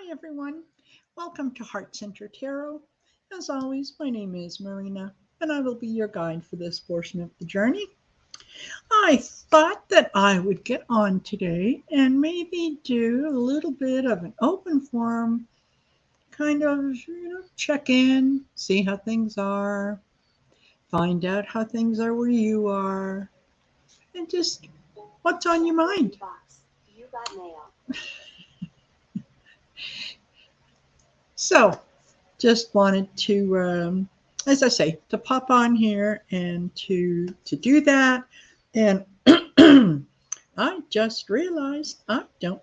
Hi everyone, welcome to Heart Centered Tarot. As always, my name is Marina and I will be your guide for this portion of the journey. I thought that I would get on today and maybe do a little bit of an open forum, kind of, check in, see how things are, find out how things are where you are, and just what's on your mind. You got mail. So, just wanted to, as I say, to pop on here and to do that. And I just realized uh, I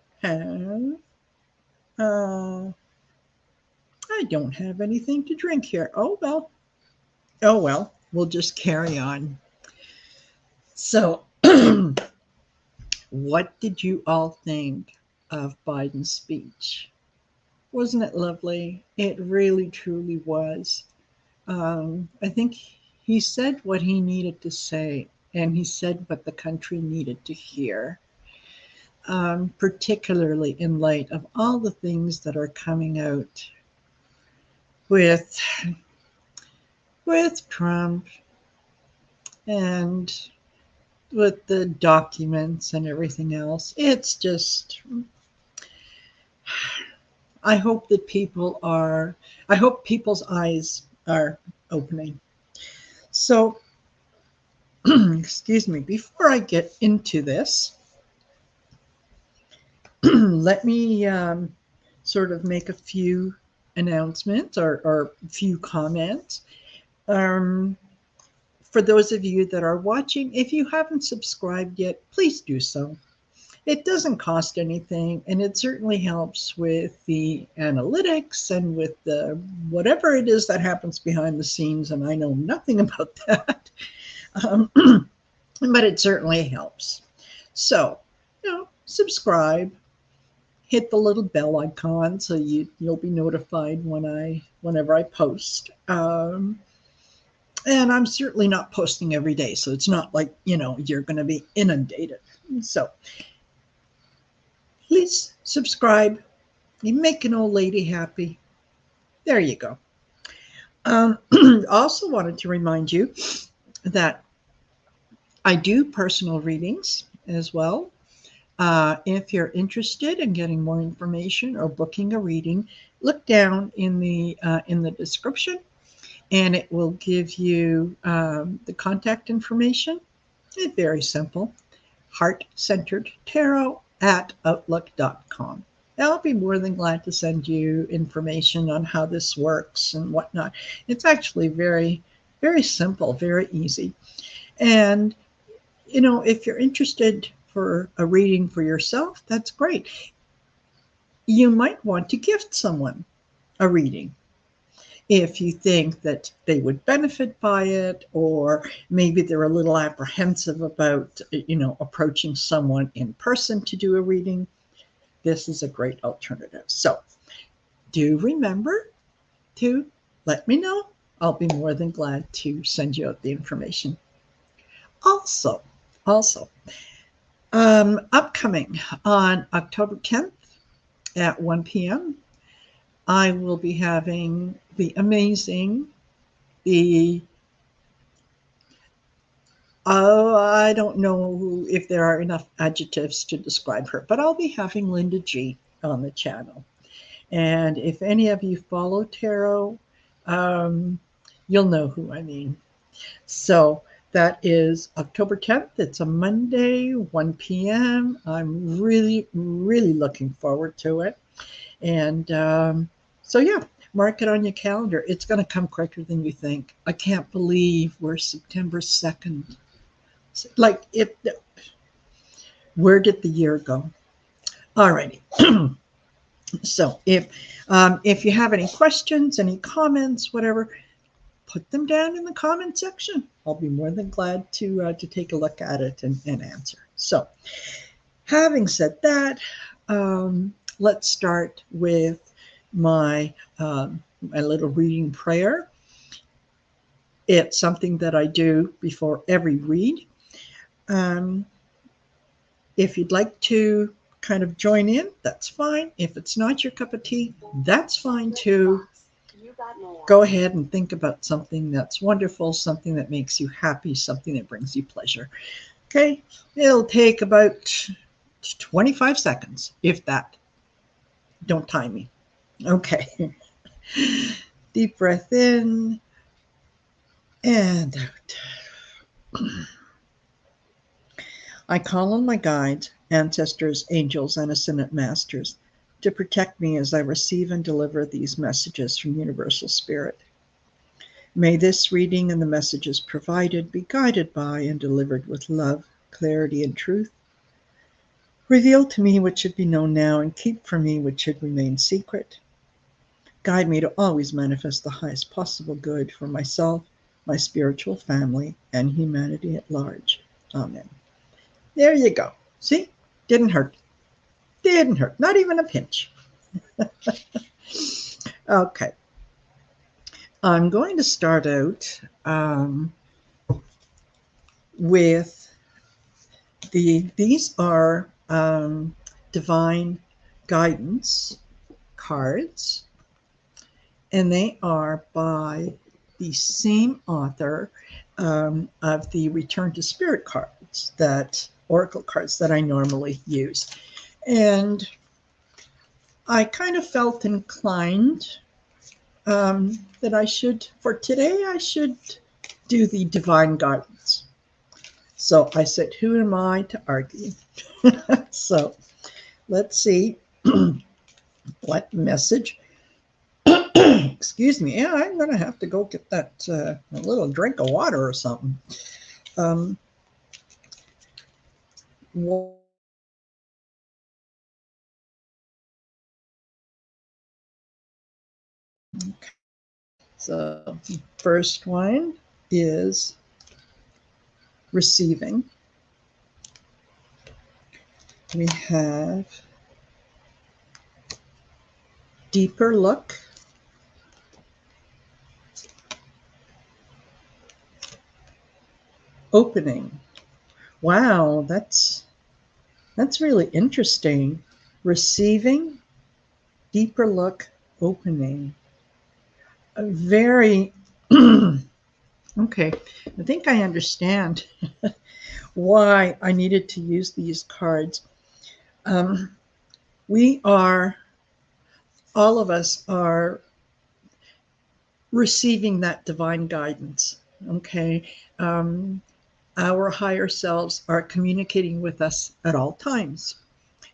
don't have anything to drink here. Oh well, we'll just carry on. So, what did you all think of Biden's speech? Wasn't it lovely? It really, truly was. I think he said what he needed to say, and he said what the country needed to hear, particularly in light of all the things that are coming out with Trump and with the documents and everything else. It's just, I hope that I hope people's eyes are opening. So, excuse me, before I get into this, let me sort of make a few announcements or a few comments. Um, for those of you that are watching, if you haven't subscribed yet, please do so. It doesn't cost anything, and it certainly helps with the analytics and with the whatever it is that happens behind the scenes, and I know nothing about that. Um, but it certainly helps. So, subscribe, hit the little bell icon so you'll be notified whenever I post. And I'm certainly not posting every day, so it's not like you're going to be inundated. So please subscribe. You make an old lady happy. There you go. Also wanted to remind you that I do personal readings as well. If you're interested in getting more information or booking a reading, look down in the description, and it will give you the contact information. It's very simple: heartcenteredtarot@outlook.com. I'll be more than glad to send you information on how this works and whatnot. It's actually very, very simple, very easy. And if you're interested for a reading for yourself, that's great. You might want to gift someone a reading if you think that they would benefit by it, or maybe they're a little apprehensive about, approaching someone in person to do a reading. This is a great alternative. So do remember to let me know. I'll be more than glad to send you out the information. Also, upcoming on October 10th at 1 p.m., I will be having the amazing, I don't know if there are enough adjectives to describe her, but I'll be having Linda G on the channel. And if any of you follow tarot, you'll know who I mean. So that is October 10th. It's a Monday, 1 p.m. I'm really, really looking forward to it. And so, yeah, mark it on your calendar. It's going to come quicker than you think. I can't believe we're September 2nd. Like, where did the year go? All righty. So if you have any questions, any comments, whatever, put them down in the comment section. I'll be more than glad to take a look at it and answer. So, having said that, let's start with my little reading prayer. It's something that I do before every read. If you'd like to kind of join in, that's fine. If it's not your cup of tea, that's fine too. You got mail. Go ahead and think about something that's wonderful, something that makes you happy, something that brings you pleasure. Okay, it'll take about 25 seconds, if that. Don't time me. Okay. Deep breath in and out. I call on my guides, ancestors, angels, and ascended masters to protect me as I receive and deliver these messages from Universal Spirit. May this reading and the messages provided be guided by and delivered with love, clarity, and truth. Reveal to me what should be known now and keep from me what should remain secret. Guide me to always manifest the highest possible good for myself, my spiritual family, and humanity at large. Amen. There you go. See? Didn't hurt. Didn't hurt. Not even a pinch. Okay. I'm going to start out with these are divine guidance cards, and they are by the same author of the Return to Spirit cards, that oracle cards that I normally use. And I kind of felt inclined that I should, for today, I should do the divine guidance. So I said, who am I to argue? So let's see what message. Excuse me. Yeah, I'm going to have to go get that a little drink of water or something. Okay. So first one is receiving. We have deeper look, opening. Wow, that's really interesting. Receiving, deeper look, opening. A very okay. I think I understand why I needed to use these cards. We are, all of us are receiving that divine guidance. Okay. Our higher selves are communicating with us at all times.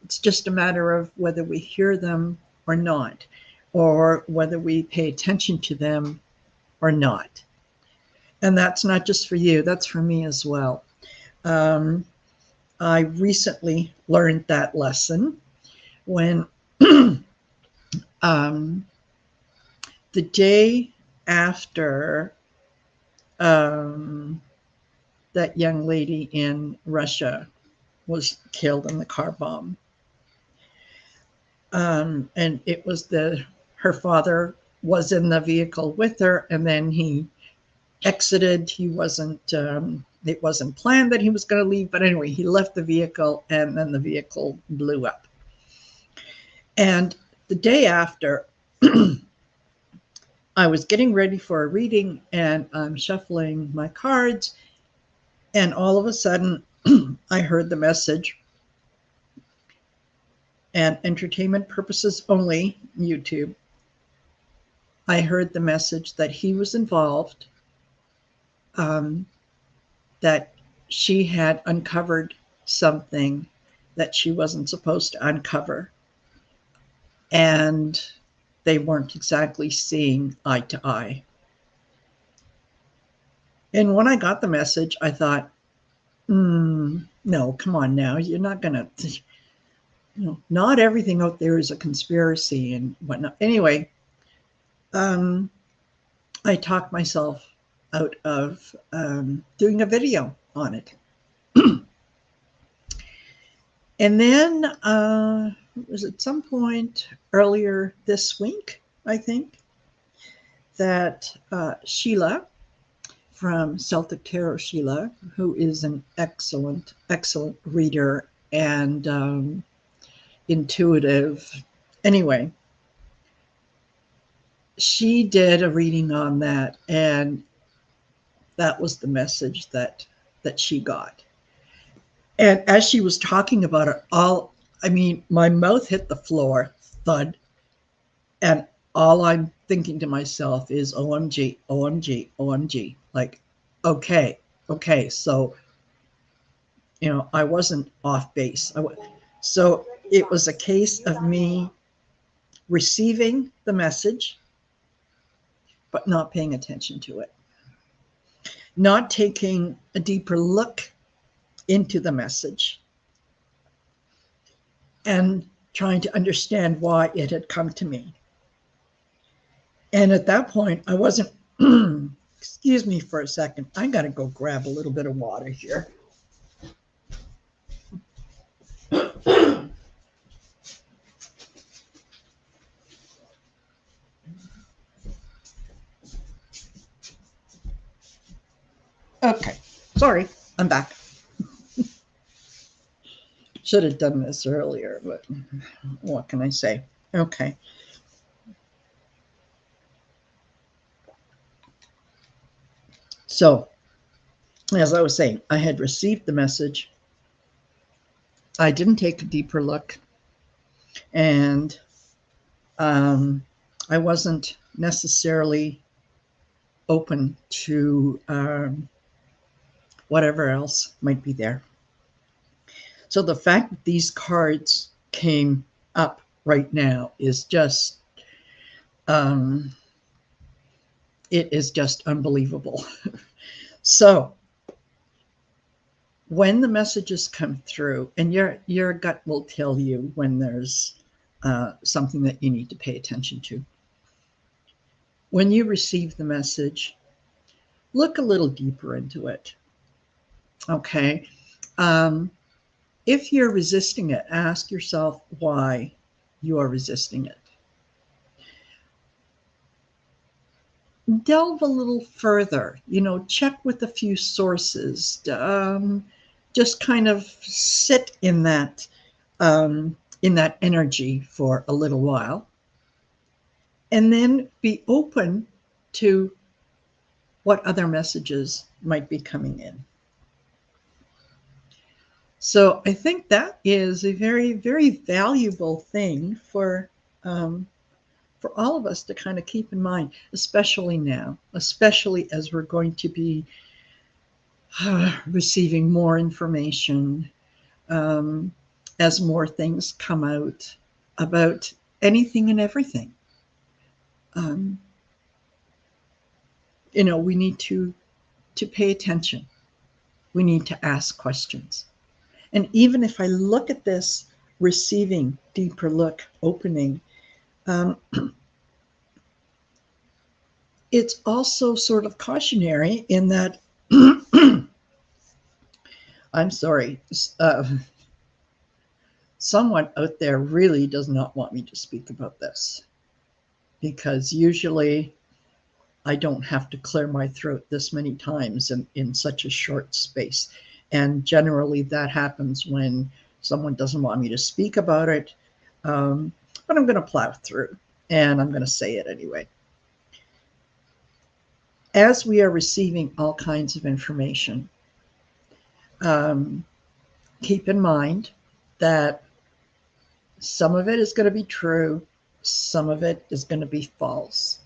It's just a matter of whether we hear them or not, or whether we pay attention to them or not. And that's not just for you, that's for me as well. I recently learned that lesson when the day after that young lady in Russia was killed in the car bomb. And it was her father was in the vehicle with her, and then he exited. He wasn't, it wasn't planned that he was going to leave, but anyway, he left the vehicle, and then the vehicle blew up. And the day after, I was getting ready for a reading, and I'm shuffling my cards, and all of a sudden, I heard the message, and entertainment purposes only, YouTube. I heard the message that he was involved, that she had uncovered something that she wasn't supposed to uncover, and they weren't exactly seeing eye to eye. And when I got the message, I thought, no, come on now, you're not going to, not everything out there is a conspiracy and whatnot. Anyway, I talked myself out of doing a video on it. And then it was at some point earlier this week, I think, that Sheila from Celtic Tarot, Sheila, who is an excellent reader and intuitive. Anyway, she did a reading on that, and that was the message that she got. And as she was talking about it, I mean, my mouth hit the floor, thud, and all I'm thinking to myself is OMG, OMG, OMG. Like, okay, okay, so I wasn't off base. So it was a case of me receiving the message, but not paying attention to it, not taking a deeper look into the message, and trying to understand why it had come to me. And at that point, I wasn't, excuse me for a second, I got to go grab a little bit of water here. Okay, sorry, I'm back. Should have done this earlier, but what can I say? Okay. So, as I was saying, I had received the message. I didn't take a deeper look, and I wasn't necessarily open to whatever else might be there. So the fact that these cards came up right now is just, it is just unbelievable. So when the messages come through, and your gut will tell you when there's something that you need to pay attention to. When you receive the message, look a little deeper into it. Okay. If you're resisting it, ask yourself why you are resisting it. Delve a little further, check with a few sources. Just kind of sit in that energy for a little while, and then be open to what other messages might be coming in. So I think that is a very, very valuable thing for all of us to kind of keep in mind, especially now, especially as we're going to be receiving more information, as more things come out about anything and everything. We need to pay attention. We need to ask questions. And even if I look at this receiving, deeper look, opening, it's also sort of cautionary in that, I'm sorry, someone out there really does not want me to speak about this, because usually I don't have to clear my throat this many times in such a short space. And generally that happens when someone doesn't want me to speak about it. But I'm going to plow through, and I'm going to say it anyway. As we are receiving all kinds of information, keep in mind that some of it is going to be true, some of it is going to be false.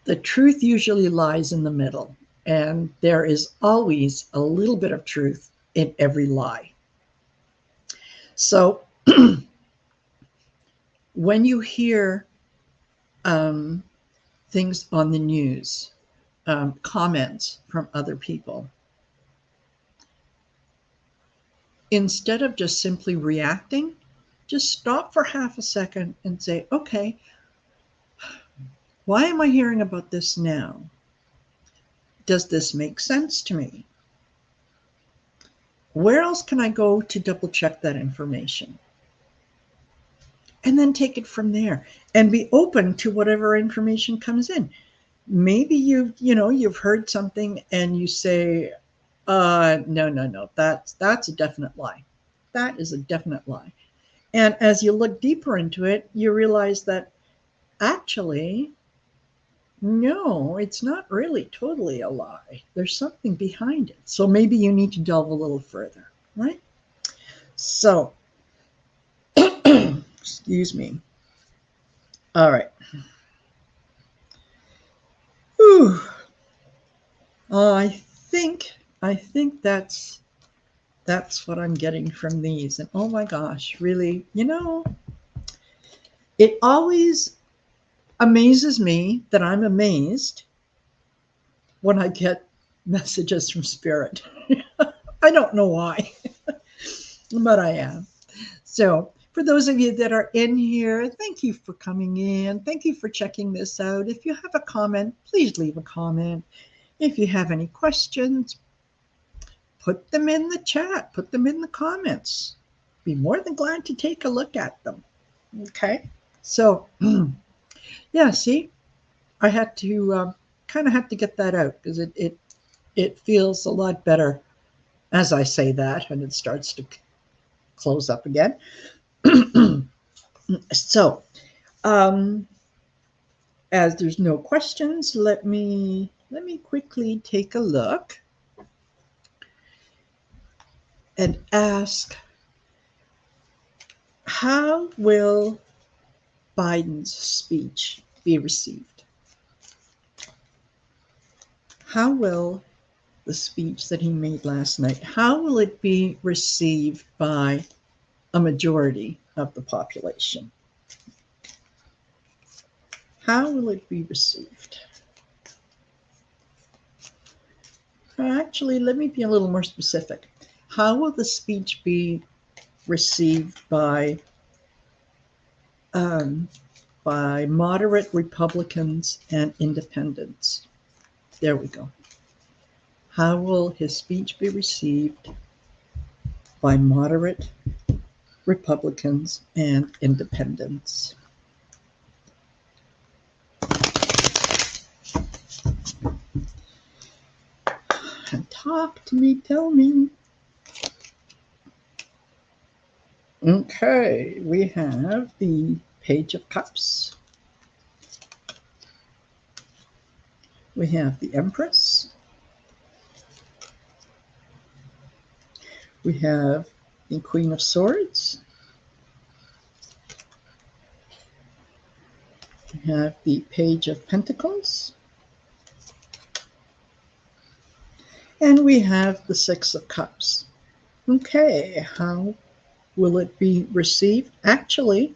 The truth usually lies in the middle, and there is always a little bit of truth in every lie. So when you hear things on the news, comments from other people, instead of just simply reacting, just stop for half a second and say, okay, why am I hearing about this now? Does this make sense to me? Where else can I go to double check that information? And then take it from there and be open to whatever information comes in. Maybe you've heard something and you say, no, that's a definite lie. That is a definite lie. And as you look deeper into it, you realize that actually, no, it's not really totally a lie. There's something behind it. So maybe you need to delve a little further, right? So, excuse me. All right. Whew. I think that's what I'm getting from these. And oh my gosh, really, it always amazes me that I'm amazed when I get messages from spirit. I don't know why, but I am. So, for those of you that are in here, thank you for coming in. Thank you for checking this out. If you have a comment, please leave a comment. If you have any questions, put them in the chat, put them in the comments. Be more than glad to take a look at them. Okay. So, yeah, see, I had to kind of have to get that out because it feels a lot better as I say that and it starts to close up again. So, um, as there's no questions, let me quickly take a look and ask, how will Biden's speech be received? How will the speech that he made last night, how will it be received by a majority of the population? How will it be received? Actually, let me be a little more specific. How will the speech be received um, by moderate Republicans and independents? There we go. How will his speech be received by moderate Republicans and independents? Talk to me, tell me. Okay, we have the Page of Cups. We have the Empress. We have the Queen of Swords. We have the Page of Pentacles. And we have the Six of Cups. Okay, how will it be received? Actually,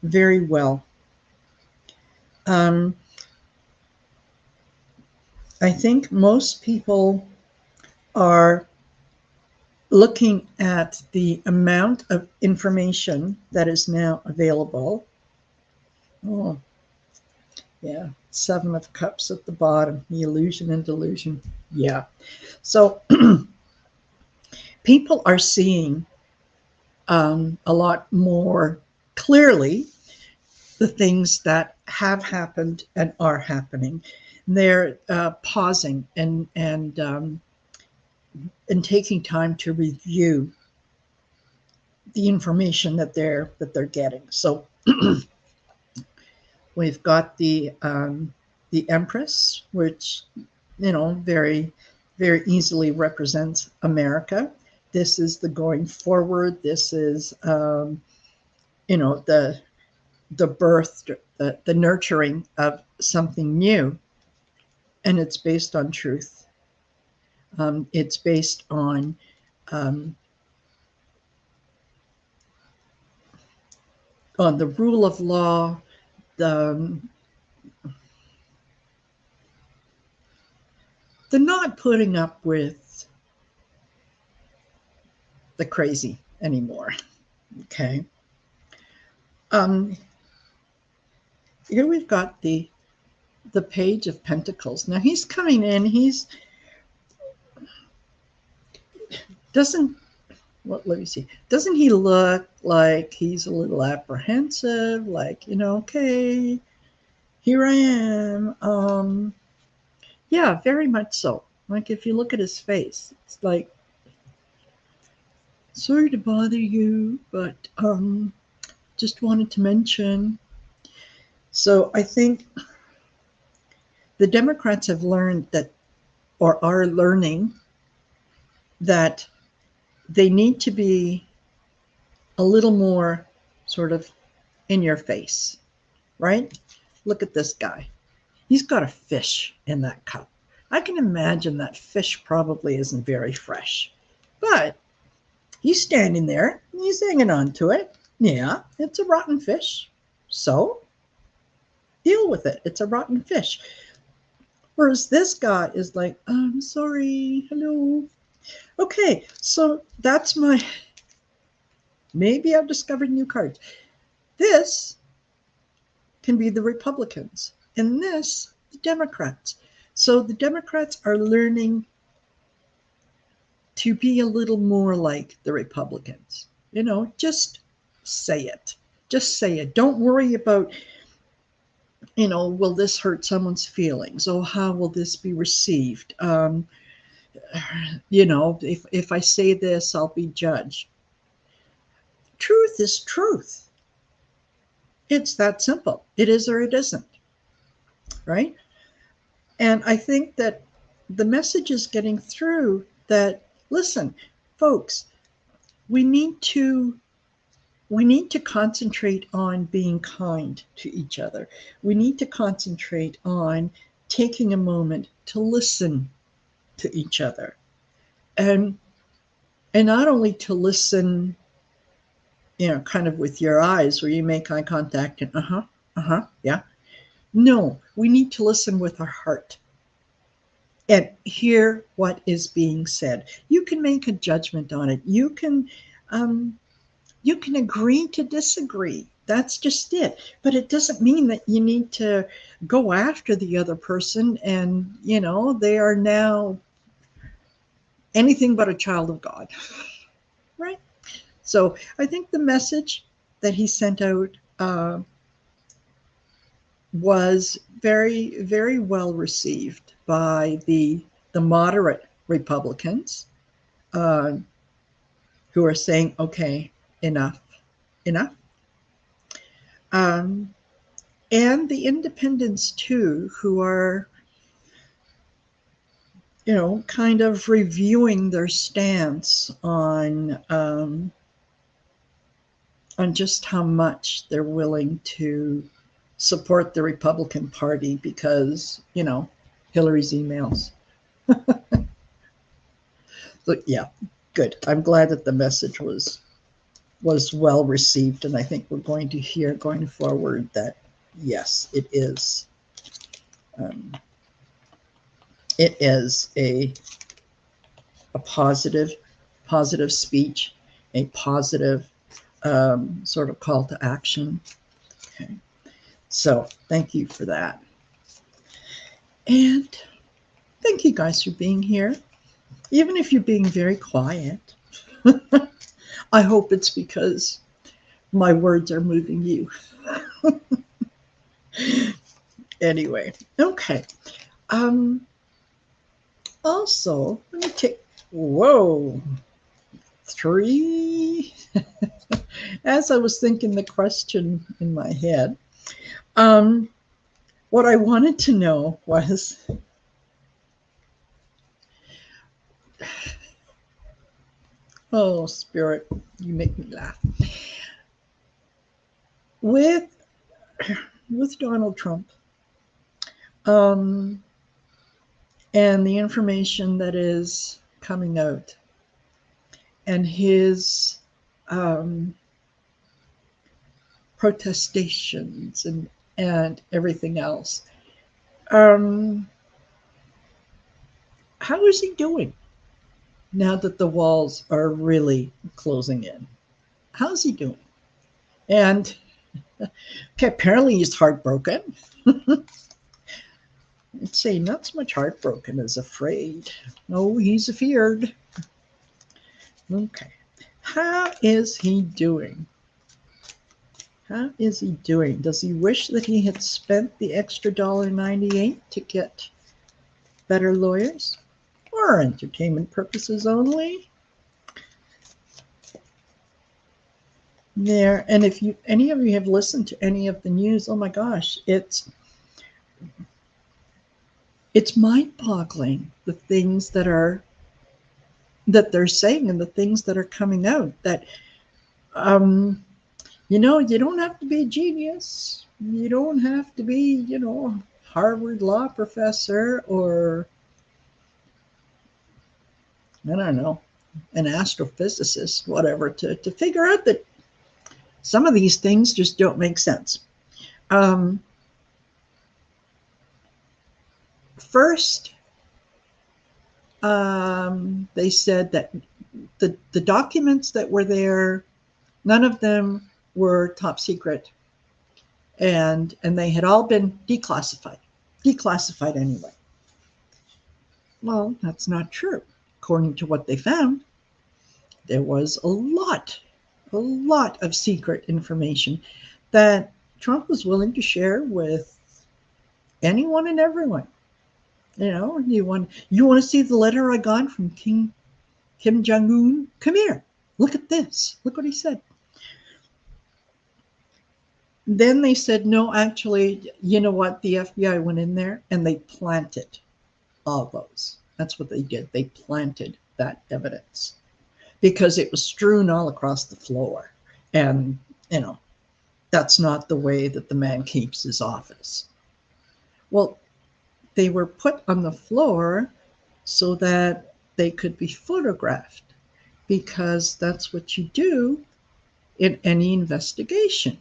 very well. I think most people are looking at the amount of information that is now available. Oh, yeah, Seven of Cups at the bottom, the illusion and delusion. Yeah. So people are seeing a lot more clearly the things that have happened and are happening. They're pausing and taking time to review the information that they're getting. So we've got the Empress, which very very easily represents America. This is the going forward. This is the birth, the nurturing of something new, and it's based on truth. It's based um, on the rule of law, the not putting up with the crazy anymore. Okay. Here we've got the Page of Pentacles. Now he's coming in. He's doesn't let me see. Doesn't he look like he's a little apprehensive? Like, okay, here I am. Yeah, very much so. Like if you look at his face, it's like, sorry to bother you, but just wanted to mention. So I think the Democrats have learned that, or are learning, that they need to be a little more sort of in your face, right? Look at this guy. He's got a fish in that cup. I can imagine that fish probably isn't very fresh, but he's standing there and he's hanging on to it. Yeah, it's a rotten fish. So deal with it. It's a rotten fish. Whereas this guy is like, I'm sorry, hello. Okay, so that's my, maybe I've discovered new cards. This can be the Republicans, and this, the Democrats. So the Democrats are learning to be a little more like the Republicans. You know, just say it. Just say it. Don't worry about, you know, will this hurt someone's feelings? Oh, how will this be received? You know, if I say this, I'll be judged. Truth is truth. It's that simple. It is or it isn't, right? And I think that the message is getting through that, listen, folks, we need to concentrate on being kind to each other. We need to concentrate on taking a moment to listen to each other. And not only to listen, you know, kind of with your eyes where you make eye contact and yeah. No, we need to listen with our heart and hear what is being said. You can make a judgment on it. You can agree to disagree. That's just it. But it doesn't mean that you need to go after the other person and, you know, they are now anything but a child of God, right? So I think the message that he sent out was very, very well received by the moderate Republicans uh, who are saying, okay, enough, enough. And the independents too, who are, you know, kind of reviewing their stance on just how much they're willing to support the Republican Party because, you know, Hillary's emails. So, yeah, good. I'm glad that the message was well received, and I think we're going to hear going forward that yes, it is. It is a positive speech, a positive sort of call to action. Okay. So thank you for that. And thank you guys for being here. Even if you're being very quiet, I hope it's because my words are moving you. Anyway, okay. Also, let me take, whoa, 3. As I was thinking the question in my head, what I wanted to know was, oh, Spirit, you make me laugh. With Donald Trump, and the information that is coming out, and his protestations and everything else, how is he doing now that the walls are really closing in? How's he doing? And okay, apparently he's heartbroken. I'd say not so much heartbroken as afraid. No, he's afeared. Okay. How is he doing? How is he doing? Does he wish that he had spent the extra $1.98 to get better lawyers? Or entertainment purposes only? there. And if you any of you have listened to any of the news, oh my gosh, it's mind-boggling, the things that they're saying and the things that are coming out. That um, you don't have to be a genius. You don't have to be, Harvard law professor, or I don't know, an astrophysicist, whatever, to figure out that some of these things just don't make sense. Um, First, they said that the documents that were there, none of them were top secret, and they had all been declassified anyway. Well, that's not true. According to what they found, there was a lot of secret information that Trump was willing to share with anyone and everyone. You want to see the letter I got from Kim Jong Un? Come here. Look at this. Look what he said. Then they said, no, actually, you know what? The FBI went in there and they planted all those. That's what they did. They planted that evidence because it was strewn all across the floor. And, that's not the way that the man keeps his office. Well, they were put on the floor so that they could be photographed, because that's what you do in any investigation.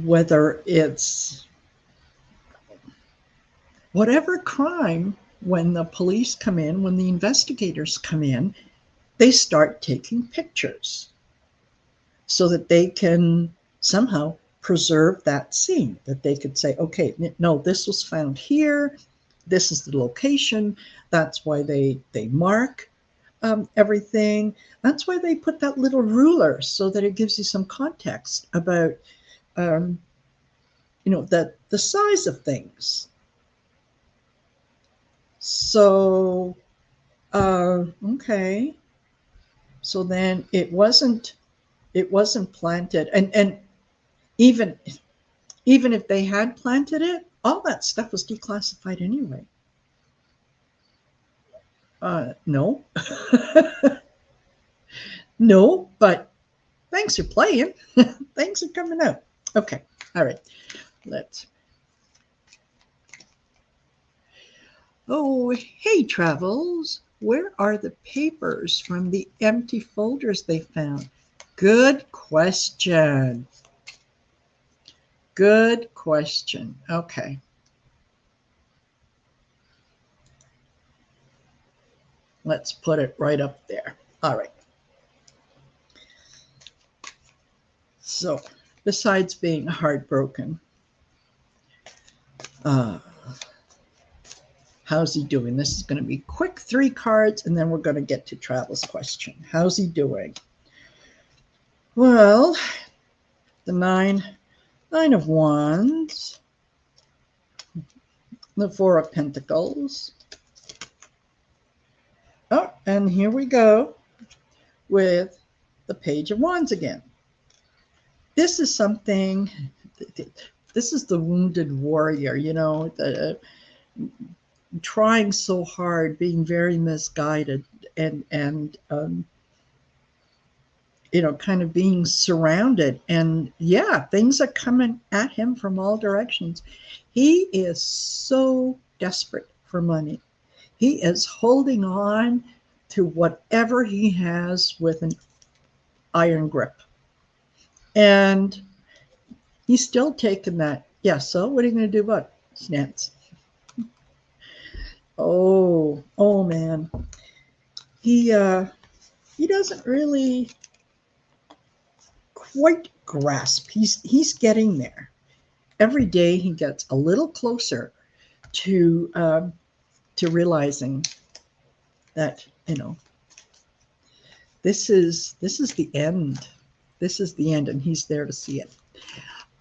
Whether it's whatever crime, when the police come in, when the investigators come in, they start taking pictures so that they can somehow preserve that scene, that they could say, okay, no, this was found here. This is the location. That's why they mark everything. That's why they put that little ruler, so that it gives you some context about, the size of things. So, okay. So then it wasn't planted, and even if they had planted it, all that stuff was declassified anyway. No. No, but thanks for playing. Thanks for coming out. Okay. All right. Oh, hey, Travels. Where are the papers from the empty folders they found? Good question. Good question. Okay. Let's put it right up there. All right. So, besides being heartbroken, how's he doing? This is going to be quick 3 cards, and then we're going to get to Travel's question. How's he doing? Well, the nine of Wands, the 4 of Pentacles. Oh, and here we go with the Page of Wands again. This is something, this is the wounded warrior, trying so hard, being very misguided, and kind of being surrounded. And yeah, things are coming at him from all directions. He is so desperate for money. He is holding on to whatever he has with an iron grip. And he's still taking that. Yeah, so what are you going to do about it? Snance. Oh man. He doesn't really quite grasp. He's getting there. Every day he gets a little closer to realizing that, this is the end. This is the end, and he's there to see it.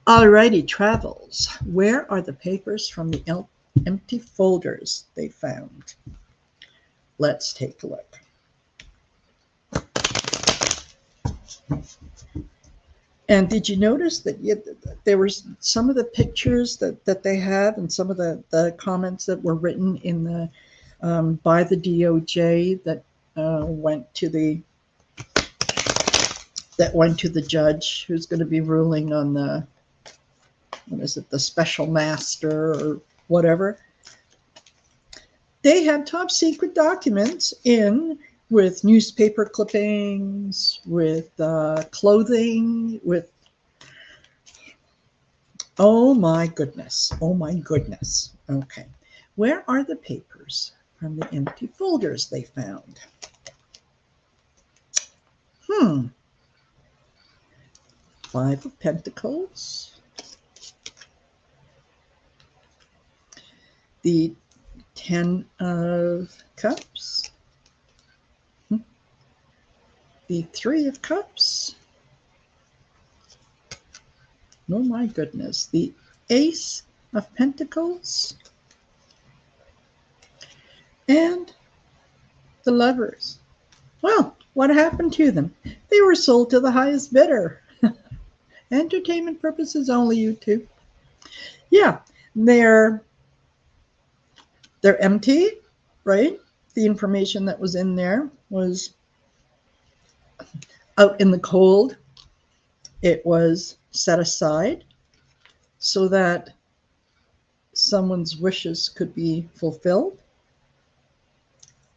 Alrighty, Travels. Where are the papers from the empty folders they found? Let's take a look. And did you notice that there were some of the pictures that they had and some of the comments that were written in the by the DOJ that went to the judge who's going to be ruling on the, what is it, the special master or whatever. They had top secret documents in with newspaper clippings, with clothing, with, oh my goodness, oh my goodness. Okay, where are the papers from the empty folders they found? Five of Pentacles, the 10 of Cups, the 3 of Cups, oh my goodness, the Ace of Pentacles, and the Lovers. Well, what happened to them? They were sold to the highest bidder. Entertainment purposes only, YouTube. Yeah, they're empty, right? The information that was in there was out in the cold. It was set aside so that someone's wishes could be fulfilled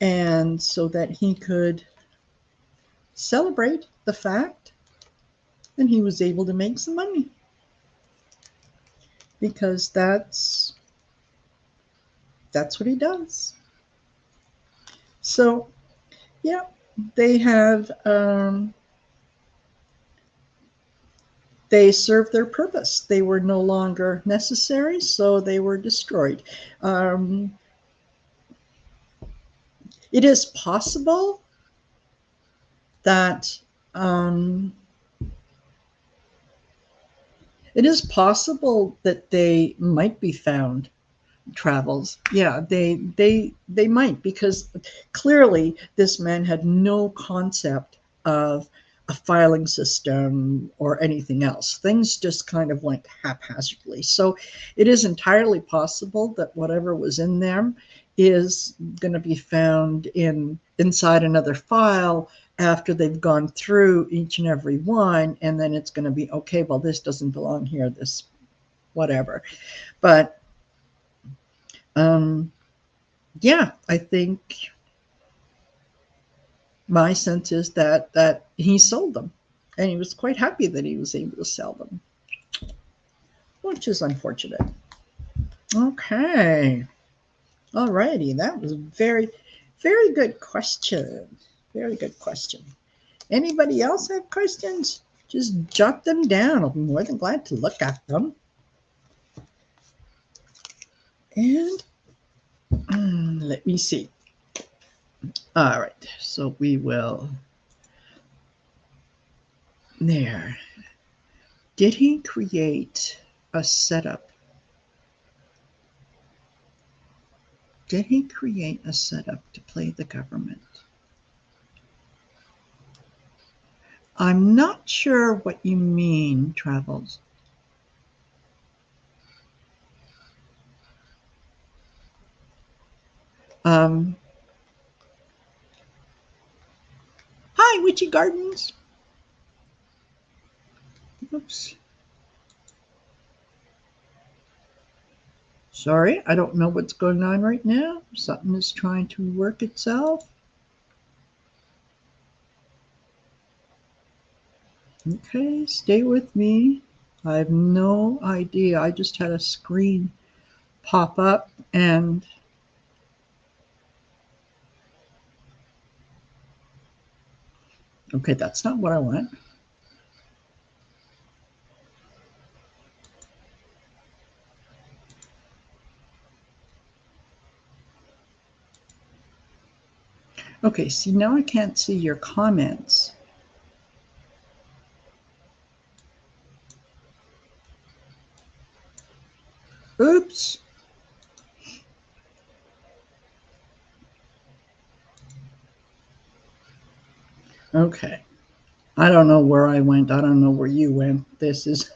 and so that he could celebrate the fact that he was able to make some money, because that's what he does. So yeah, they have they served their purpose. They were no longer necessary, so they were destroyed. It is possible that they might be found, Travels. Yeah, they might, because clearly this man had no concept of a filing system or anything else. Things just kind of went haphazardly. So it is entirely possible that whatever was in there is going to be found inside another file after they've gone through each and every one, and then it's going to be, okay, well, this doesn't belong here, this whatever. But yeah, I think my sense is that he sold them, and he was quite happy that he was able to sell them, which is unfortunate. Okay, all righty, that was very, very good question. Very good question. Anybody else have questions? Just jot them down. I'll be more than glad to look at them. And let me see. All right, so we will. There. Did he create a setup? Did he create a setup to play the government? I'm not sure what you mean, Travels. Hi, Witchy Gardens. Oops. Sorry, I don't know what's going on right now. Something is trying to work itself. Okay, stay with me. I have no idea. I just had a screen pop up and okay, that's not what I want. Okay, see, now I can't see your comments. Oops. Okay. I don't know where I went. I don't know where you went. This is,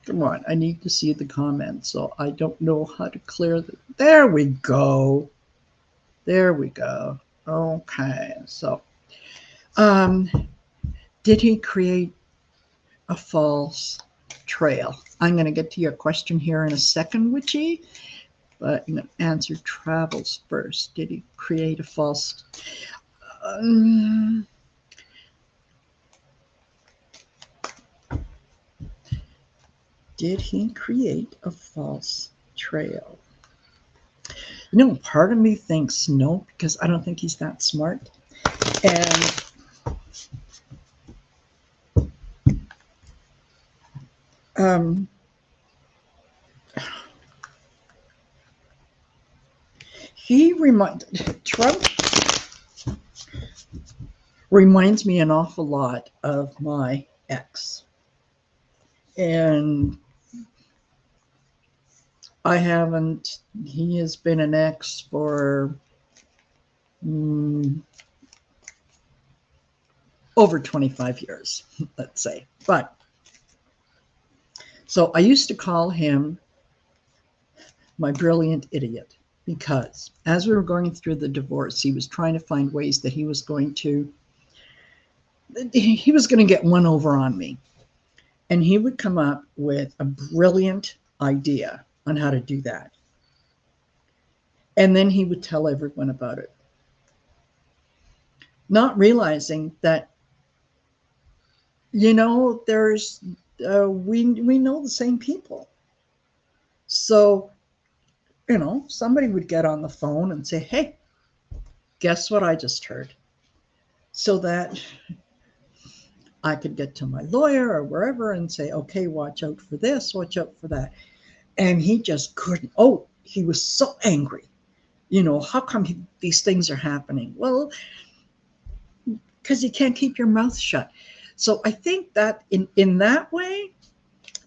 come on, I need to see the comments. So I don't know how to clear the, there we go. There we go. Okay, so did he create a false trail? I'm going to get to your question here in a second, Witchy, but I'm going to answer travels first. Did he create a false? Did he create a false trail? Part of me thinks no, because I don't think he's that smart. And Trump reminds me an awful lot of my ex. And he has been an ex for over 25 years, let's say. But so I used to call him my brilliant idiot, because as we were going through the divorce, he was trying to find ways that he was going to get one over on me. And he would come up with a brilliant idea on how to do that. And then he would tell everyone about it, not realizing that, there's we know the same people. So, somebody would get on the phone and say, hey, guess what I just heard? So that I could get to my lawyer or wherever and say, okay, watch out for this, watch out for that. And he just couldn't. Oh, he was so angry. How come these things are happening? Well, because you can't keep your mouth shut. So I think that in that way,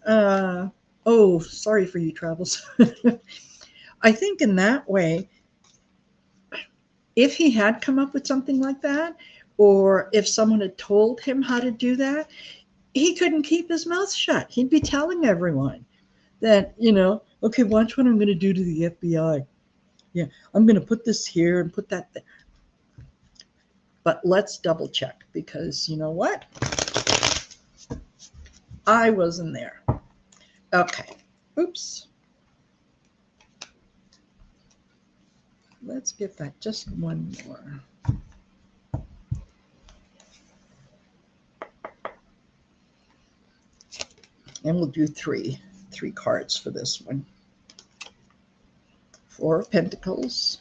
oh, sorry for you, Travels. I think in that way, if he had come up with something like that, or if someone had told him how to do that, he couldn't keep his mouth shut. He'd be telling everyone that, okay, watch what I'm going to do to the FBI. Yeah, I'm going to put this here and put that there. But let's double check, because you know what? I wasn't there. Okay. Oops. Let's give that just one more. And we'll do three cards for this one. 4 of Pentacles.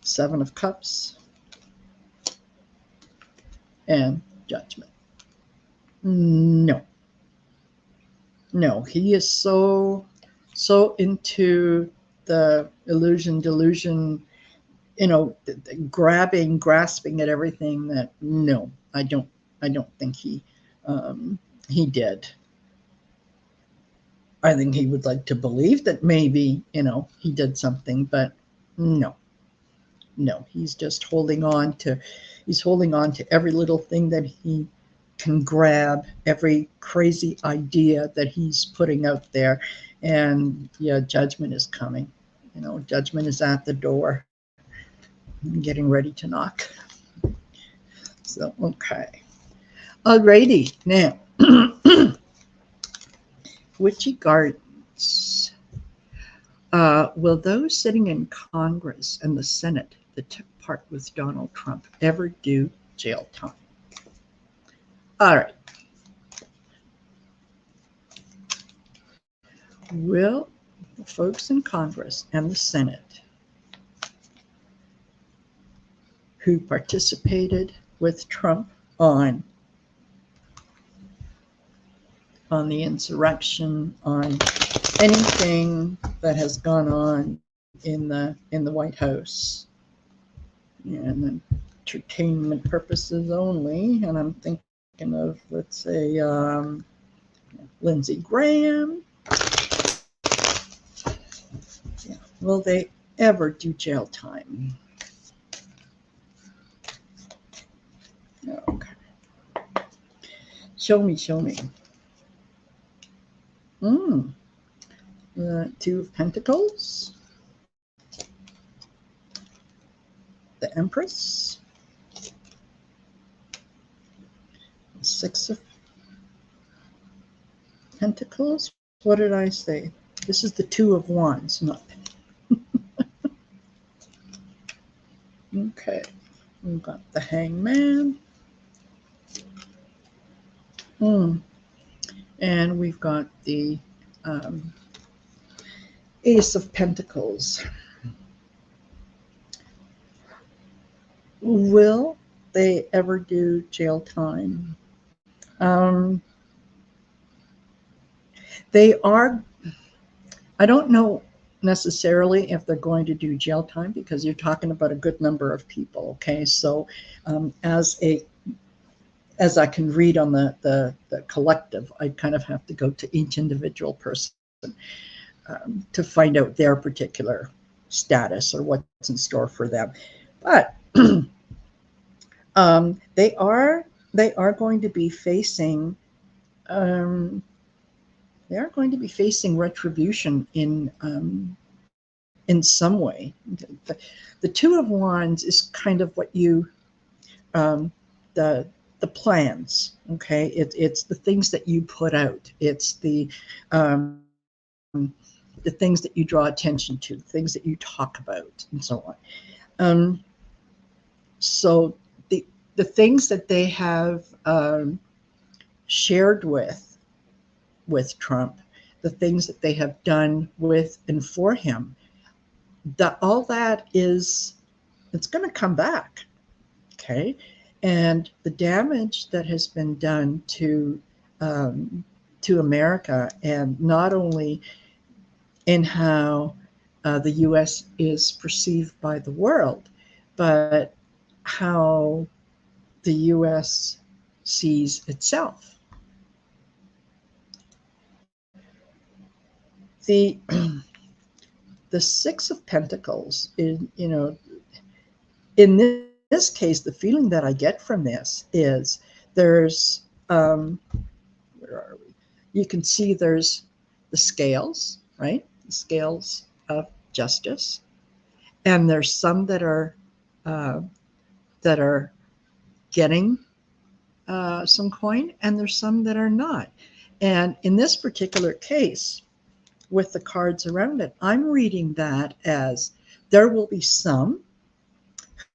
Seven of Cups. And Judgment. No, he is so into the illusion, delusion, grasping at everything, that no, I don't think he did. I think he would like to believe that maybe, he did something, but no, he's just holding on to every little thing that he can grab, every crazy idea that he's putting out there. And yeah, judgment is coming. Judgment is at the door, getting ready to knock. So, okay. Alrighty, now, Witchy Gardens. Will those sitting in Congress and the Senate that took part with Donald Trump ever do jail time? All right. Will the folks in Congress and the Senate who participated with Trump on the insurrection, on anything that has gone on in the White House, and entertainment purposes only, and I'm thinking of, let's say, Lindsey Graham. Yeah. Will they ever do jail time? Okay. Show me, show me. Mm. Two of Pentacles, the Empress, Six of Pentacles. What did I say? This is the Two of Wands, not. Okay, we've got the Hangman. And we've got the Ace of Pentacles. Will they ever do jail time? They are, I don't know necessarily if they're going to do jail time, because you're talking about a good number of people. Okay, so as I can read on the collective, I kind of have to go to each individual person to find out their particular status or what's in store for them. But they are going to be facing retribution in some way. The Two of Wands is kind of what you the plans. Okay, it's the things that you put out. It's the things that you draw attention to, things that you talk about, and so on. So the things that they have shared with Trump, the things that they have done with and for him, that all that is, it's going to come back. Okay, and the damage that has been done to America, and not only in how the U.S. is perceived by the world, but how the U.S. sees itself. The the Six of Pentacles is, in this case, the feeling that I get from this is there's where are we? You can see there's the scales, right? The scales of justice, and there's some that are getting some coin, and there's some that are not. And in this particular case, with the cards around it, I'm reading that as there will be some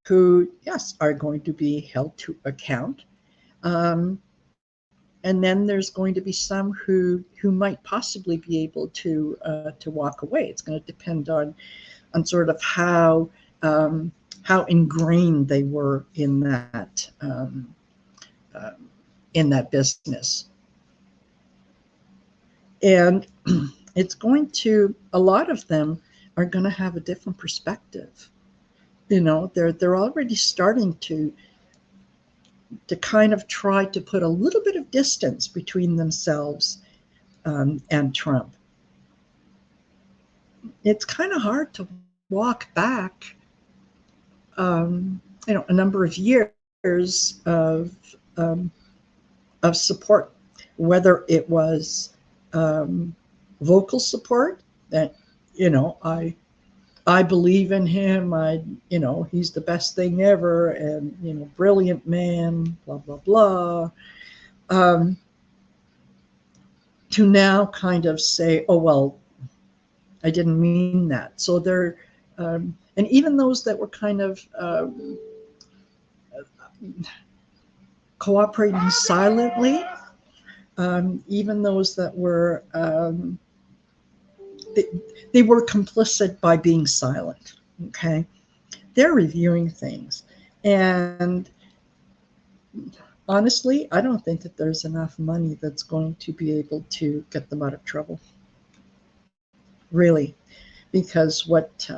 who, yes, are going to be held to account. And then there's going to be some who might possibly be able to walk away. It's going to depend on sort of how ingrained they were in that business. And it's going to, a lot of them are going to have a different perspective. They're already starting to kind of try to put a little bit of distance between themselves and Trump. It's kind of hard to walk back, a number of years of support, whether it was vocal support that, I believe in him. He's the best thing ever, and brilliant man, blah blah blah. To now kind of say, oh well, I didn't mean that. So they're, and even those that were kind of cooperating silently, even those that were they were complicit by being silent. Okay, they're reviewing things, and honestly, I don't think that there's enough money that's going to be able to get them out of trouble. Really, because what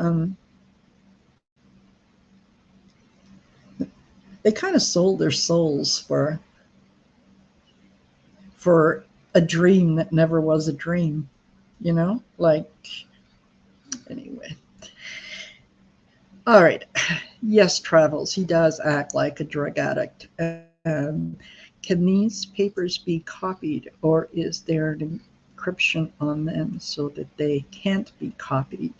they kind of sold their souls for a dream that never was a dream. Like, anyway. All right. Yes, Travels. He does act like a drug addict. Can these papers be copied, or is there an encryption on them so that they can't be copied?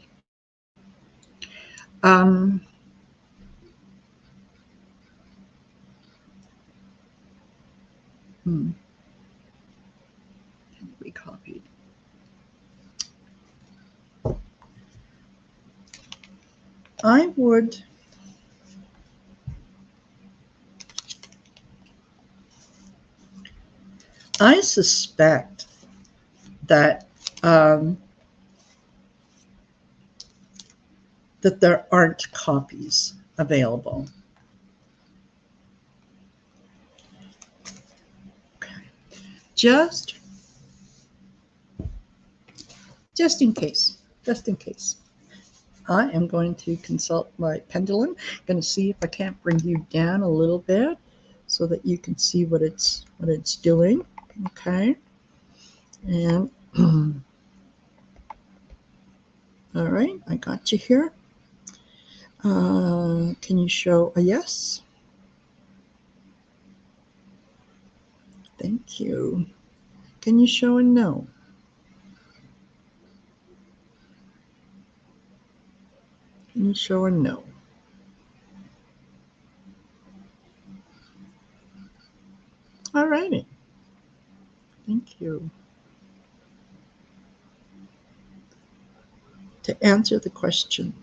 Um, hmm, be copied. I would. I suspect that um, that there aren't copies available. Okay. Just just in case. Just in case. I am going to consult my pendulum. Going to see if I can't bring you down a little bit so that you can see what it's doing. Okay. And all right, I got you here. Can you show a yes? Thank you. Can you show a no? Can you show a no? All righty. Thank you. To answer the question,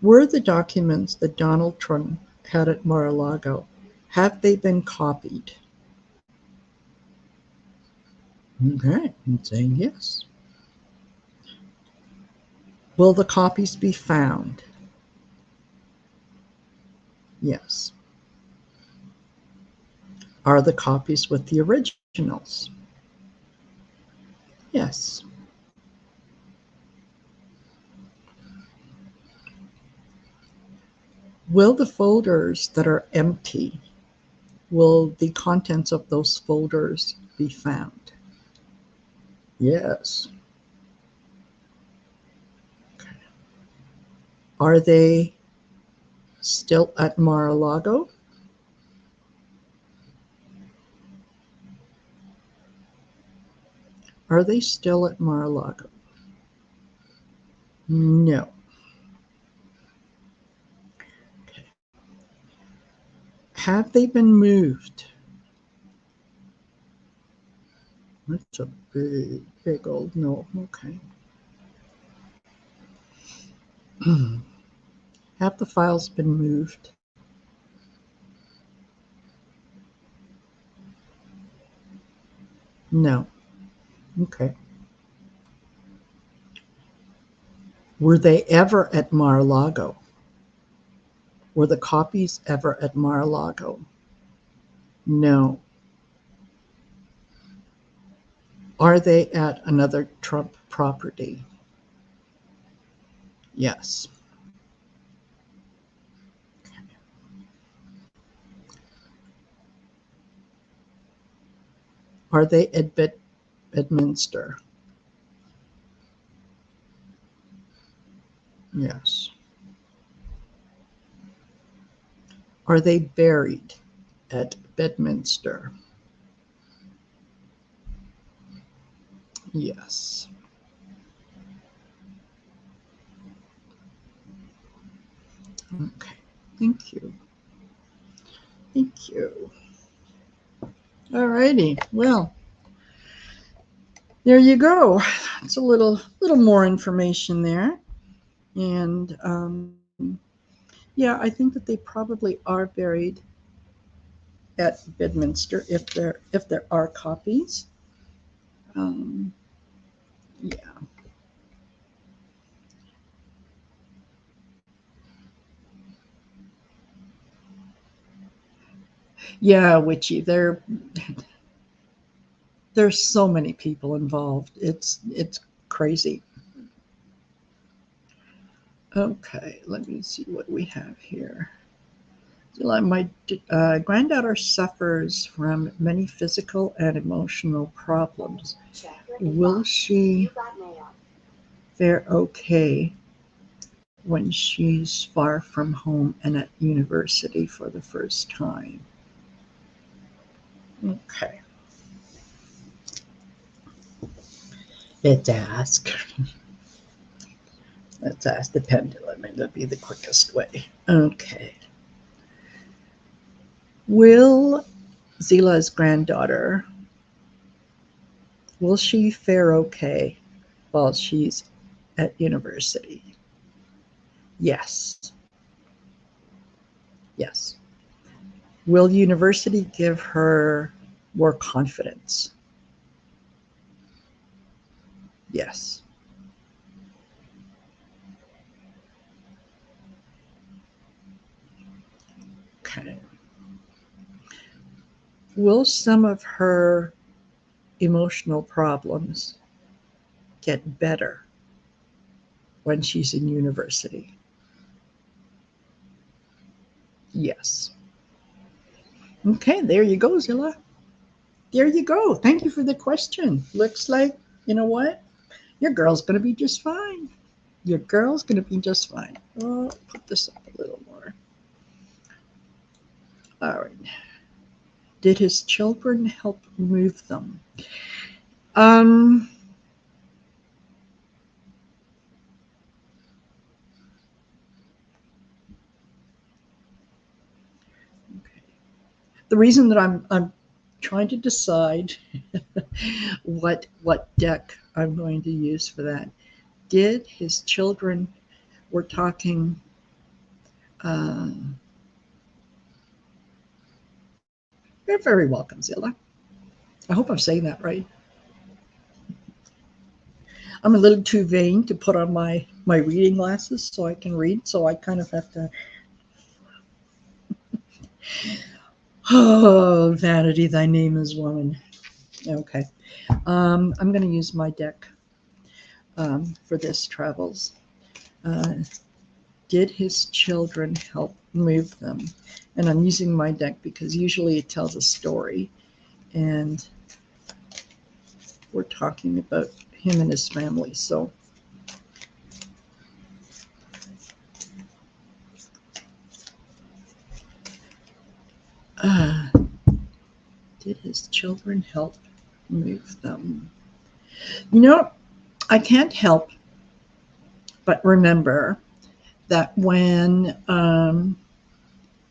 were the documents that Donald Trump had at Mar-a-Lago, have they been copied? Okay, I'm saying yes. Will the copies be found? Yes. Are the copies with the originals? Yes. Will the folders that are empty, will the contents of those folders be found? Yes. Are they still at Mar-a-Lago? Are they still at Mar-a-Lago? No. Okay. Have they been moved? That's a big, big old no. Okay. Have the files been moved? No. Okay. Were they ever at Mar-a-Lago? Were the copies ever at Mar-a-Lago? No. Are they at another Trump property? Yes. Are they at Bedminster? Yes. Are they buried at Bedminster? Yes. Okay. Thank you. Thank you. All righty. Well, there you go. It's a little more information there, and yeah, I think that they probably are buried at Bedminster if there are copies. Um, yeah, yeah, witchy. There's so many people involved. It's crazy. Okay, let me see what we have here. My granddaughter suffers from many physical and emotional problems. Check your Will inbox. You she got mail. fare okay when she's far from home and at university for the first time. Okay. Let's ask. Let's ask the pendulum. It'll be the quickest way. Okay. Will Zila's granddaughter, will she fare okay while she's at university? Yes. Yes. Will university give her more confidence? Yes. Okay. Will some of her emotional problems get better when she's in university? Yes. Okay, there you go, Zilla. There you go. Thank you for the question. Looks like, you know what? Your girl's going to be just fine. Your girl's going to be just fine. Oh, put this up a little more. All right. Did his children help move them? Um, okay. The reason that I'm trying to decide what deck I'm going to use for that. Did his children, we're talking, you're very welcome, Zilla. I hope I'm saying that right. I'm a little too vain to put on my reading glasses so I can read, so I kind of have to. Oh, vanity, thy name is woman. Okay. I'm going to use my deck for this travels. Uh, did his children help move them? And I'm using my deck because usually it tells a story, and we're talking about him and his family. So did his children help move them? You know, I can't help but remember that when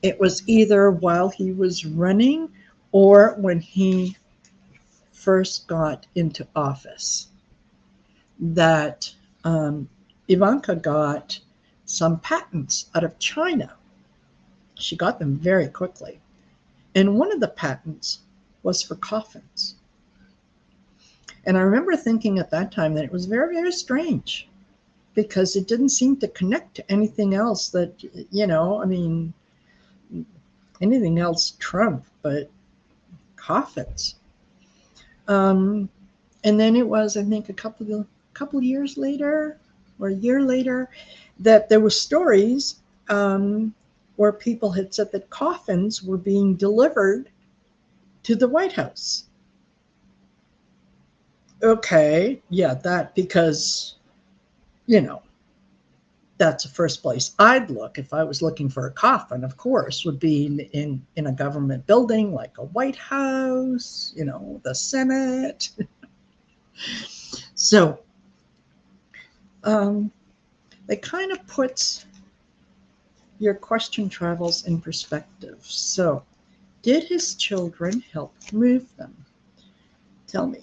it was either while he was running or when he first got into office, that Ivanka got some patents out of China. She got them very quickly. And one of the patents was for coffins. And I remember thinking at that time that it was very, very strange because it didn't seem to connect to anything else that, I mean, anything else Trump, but coffins. Um, and then it was, I think, a couple years later or a year later that there were stories where people had said that coffins were being delivered to the White House. Okay, yeah, that because, you know, that's the first place I'd look if I was looking for a coffin, of course, would be in a government building like a White House, the Senate. So it kind of puts your question travels in perspective. So, did his children help move them? Tell me.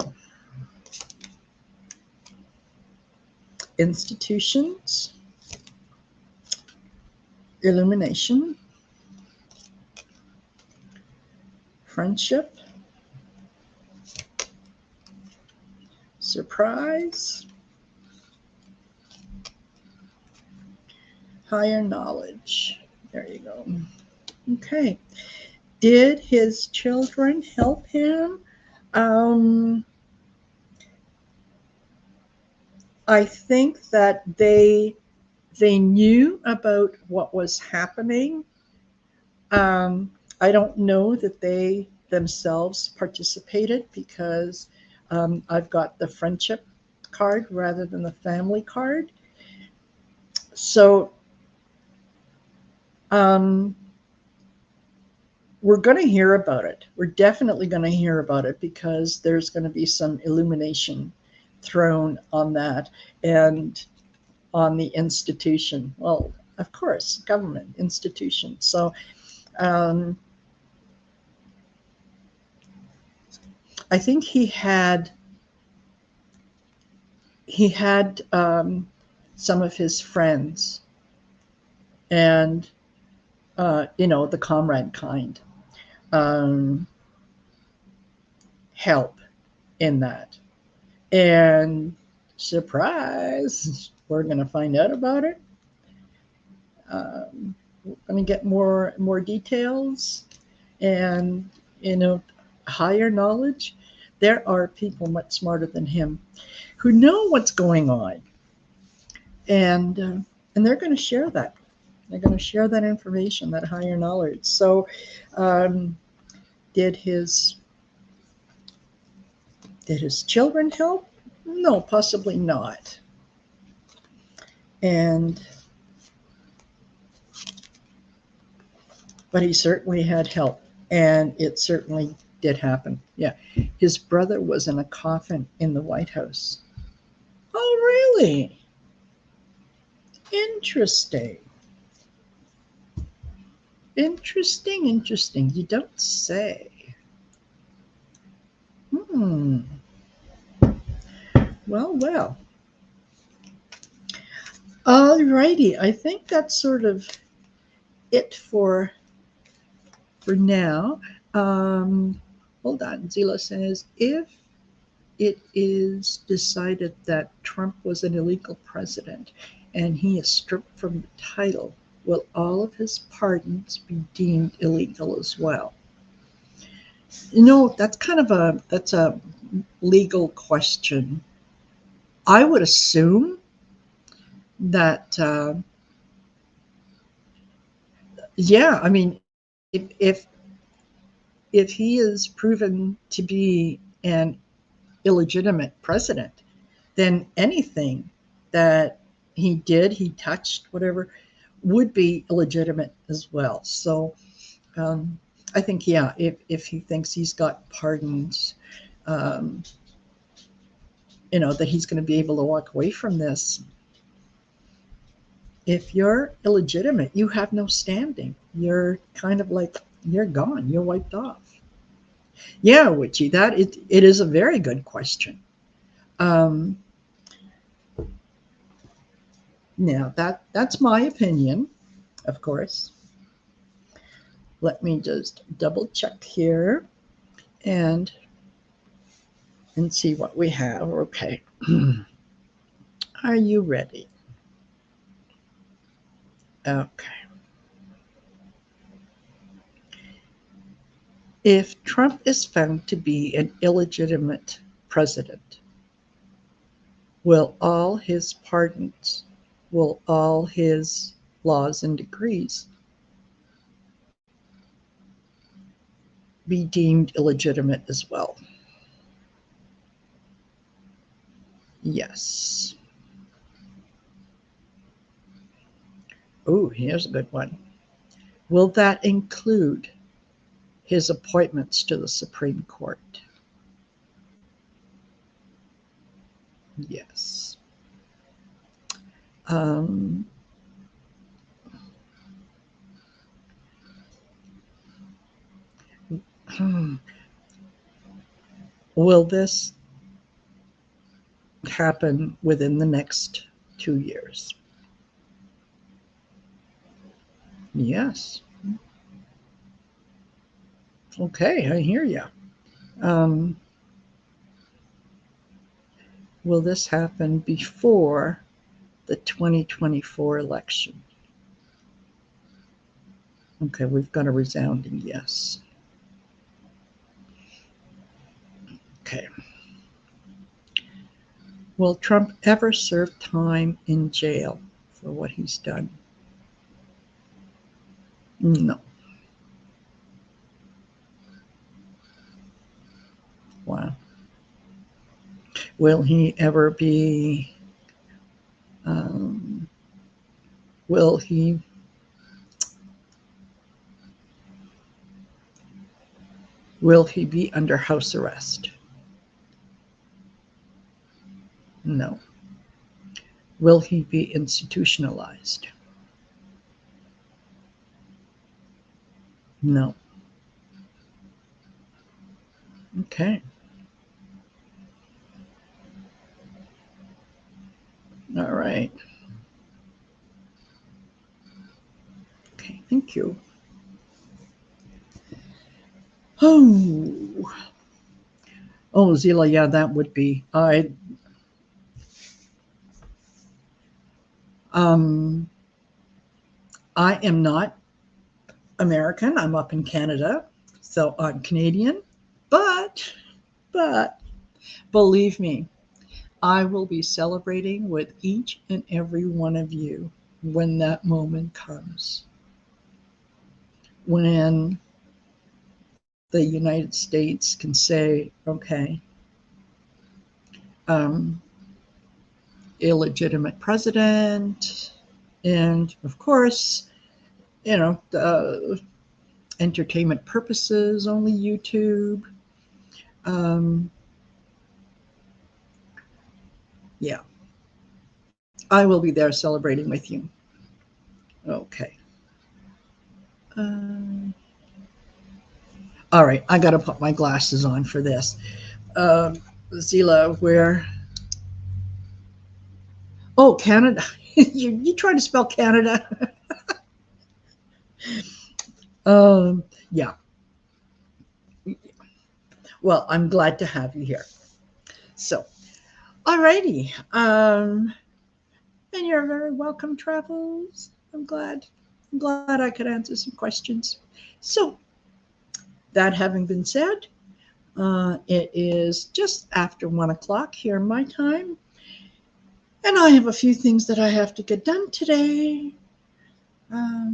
Institutions, illumination, friendship, surprise, higher knowledge. There you go. Okay. Did his children help him? I think that they knew about what was happening. I don't know that they themselves participated because I've got the friendship card rather than the family card. So Um, we're going to hear about it. We're definitely going to hear about it because there's going to be some illumination thrown on that and on the institution. Well, of course, government institution. So um, I think he had some of his friends and the comrade kind um, help in that. And surprise, we're going to find out about it. We're going to get more details and higher knowledge. There are people much smarter than him who know what's going on, and uh, and they're going to share that. They're going to share that information, that higher knowledge. So, um, did his did his children help? No, possibly not. And but he certainly had help, and it certainly did happen. Yeah, his brother was in a coffin in the White House. Oh, really? Interesting. Interesting. You don't say. Hmm. Well. Alrighty. I think that's sort of it for now. Um, hold on. Zila says if it is decided that Trump was an illegal president and he is stripped from the title, will all of his pardons be deemed illegal as well? That's a legal question. I would assume that yeah, I mean, if he is proven to be an illegitimate president, then anything that he touched, whatever, would be illegitimate as well. So um, I think, yeah, if he thinks he's got pardons, um, that he's going to be able to walk away from this. If you're illegitimate, you have no standing. You're kind of like, you're gone. You're wiped off. Yeah, Witchy, it is a very good question. Um, Now that's my opinion, of course. Let me just double check here and see what we have. Okay. Are you ready? Okay. If Trump is found to be an illegitimate president, will all his laws and decrees be deemed illegitimate as well? Yes. Oh, here's a good one. Will that include his appointments to the Supreme Court? Yes. Um, will this happen within the next 2 years? Yes. Okay, I hear you. Um, will this happen before the 2024 election? Okay, we've got a resounding yes. Okay. Will Trump ever serve time in jail for what he's done? No. Wow. Will he ever be, um, will he Will he be under house arrest? No. Will he be institutionalized? No. Okay. All right. Okay, thank you. Oh, Zila, yeah, that would be. Um, I am not American. I'm up in Canada, so I'm Canadian. But believe me, I will be celebrating with each and every one of you when that moment comes. When the United States can say, okay, um, illegitimate president, and of course, entertainment purposes, only YouTube. Um, yeah, I will be there celebrating with you. Okay. Um, all right, I got to put my glasses on for this. Zila, where? Oh, Canada. You trying to spell Canada? Yeah. Well, I'm glad to have you here. So, alrighty. And you're very welcome, Travels. I'm glad I could answer some questions. So, that having been said, it is just after 1 o'clock here my time, and I have a few things that I have to get done today.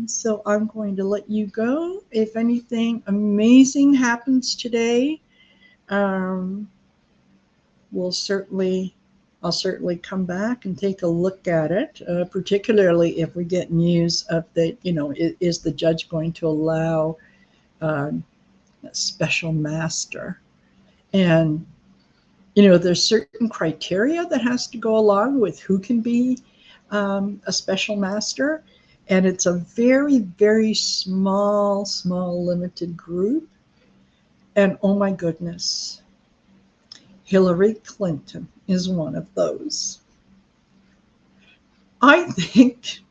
So I'm going to let you go. If anything amazing happens today, um, we'll certainly I'll certainly come back and take a look at it, particularly if we get news of the, is the judge going to allow um, a special master? And, there's certain criteria that has to go along with who can be a special master. And it's a very, very small, limited group. And oh my goodness, Hillary Clinton is one of those. I think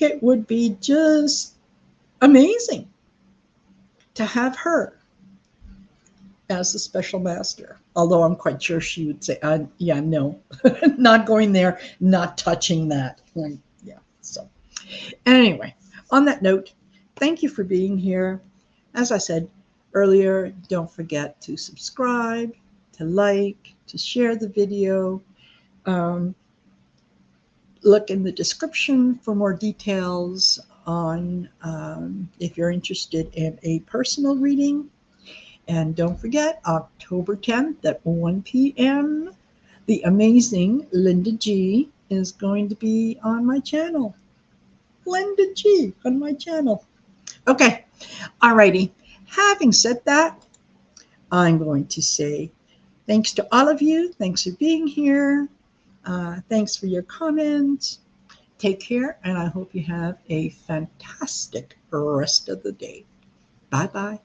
it would be just amazing to have her as a special master. Although I'm quite sure she would say, yeah, no, not going there, not touching that. Yeah. So anyway, on that note, thank you for being here. As I said earlier, don't forget to subscribe, to like, to share the video. Look in the description for more details on if you're interested in a personal reading. And don't forget, October 10th at 1 p.m., the amazing Linda G is going to be on my channel. Linda G on my channel. Okay, alrighty. Having said that, I'm going to say thanks to all of you. Thanks for being here. Thanks for your comments. Take care, and I hope you have a fantastic rest of the day. Bye-bye.